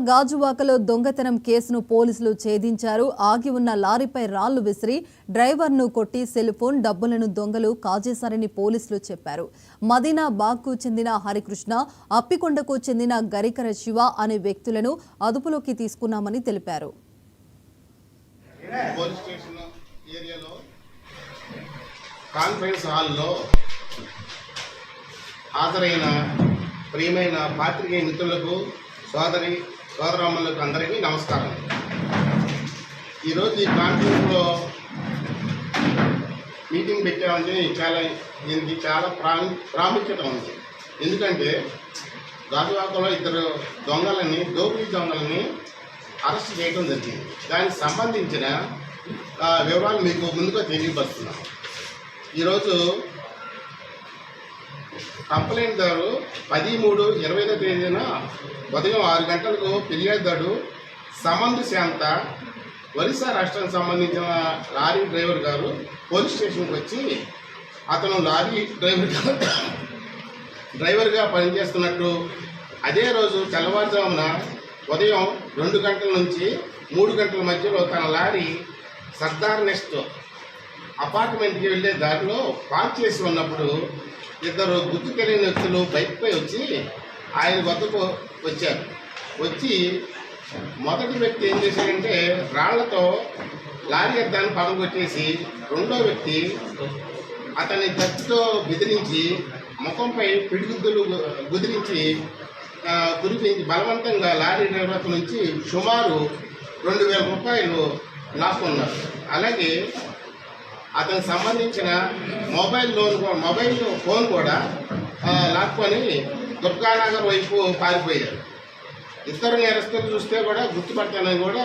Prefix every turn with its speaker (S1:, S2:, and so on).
S1: గాజువాకలో దొంగతనం కేసును పోలీసులు ఛేదించారు. ఆగి ఉన్న లారీపై రాళ్లు విసిరి డ్రైవర్ను కొట్టి సెల్ ఫోన్ డబ్బులను దొంగలు కాజేశారని పోలీసులు చెప్పారు. మదీనా బాగ్కు చెందిన హరికృష్ణ, అప్పికొండకు చెందిన గరికర శివ అనే వ్యక్తులను అదుపులోకి తీసుకున్నామని తెలిపారు.
S2: కాన్ఫరెన్స్ హాల్లో హాజరైన ప్రియమైన పాత్రికేయ మిత్రులకు, సోదరమ్మలకు అందరికీ నమస్కారం. ఈరోజు ఈ కాన్ఫరెన్స్లో మీటింగ్ పెట్టామంటే దీనికి చాలా ప్రాముఖ్యత ఉంది. ఎందుకంటే గాజువాకలో ఇద్దరు దోపిడీ దొంగలని అరెస్ట్ చేయడం జరిగింది. దానికి సంబంధించిన వివరాలు మీకు ముందుగా తెలియపరుస్తున్నాం. ఈరోజు కంప్లైంట్దారు 13/3/20 తేదీన ఉదయం 6 గంటలకు ఫిర్యాదుదారు సమందు శాంత ఒరిస్సా రాష్ట్రానికి సంబంధించిన లారీ డ్రైవర్ గారు పోలీస్ స్టేషన్కి వచ్చి అతను లారీ డ్రైవర్గా పనిచేస్తున్నట్టు, అదే రోజు తెల్లవారుజామున ఉదయం 2 గంటల నుంచి 3 గంటల మధ్యలో తన లారీ సర్దార్ నెస్ట్ అపార్ట్మెంట్కి వెళ్ళే దారిలో పార్క్ చేసి ఉన్నప్పుడు ఇద్దరు గుర్తు తెలియని వ్యక్తులు బైక్పై వచ్చి ఆయన వద్దకు వచ్చారు. వచ్చి మొదటి వ్యక్తి ఏం చేశాడంటే రాళ్లతో లారీ అద్దాన్ని పగలగొట్టేసి, రెండో వ్యక్తి అతని కత్తితో బెదిరించి ముఖంపై పిడిగుద్దులు కుదిరించి బలవంతంగా లారీ డ్రైవర్ నుంచి సుమారు 2,000 రూపాయలు లాక్కున్నారు. అలాగే అతనికి సంబంధించిన మొబైల్ ఫోన్ కూడా లాక్కొని దుర్గానగర్ వైపు పారిపోయారు. ఇతర నేరస్తులు చూస్తే కూడా గుర్తుపట్టాలని కూడా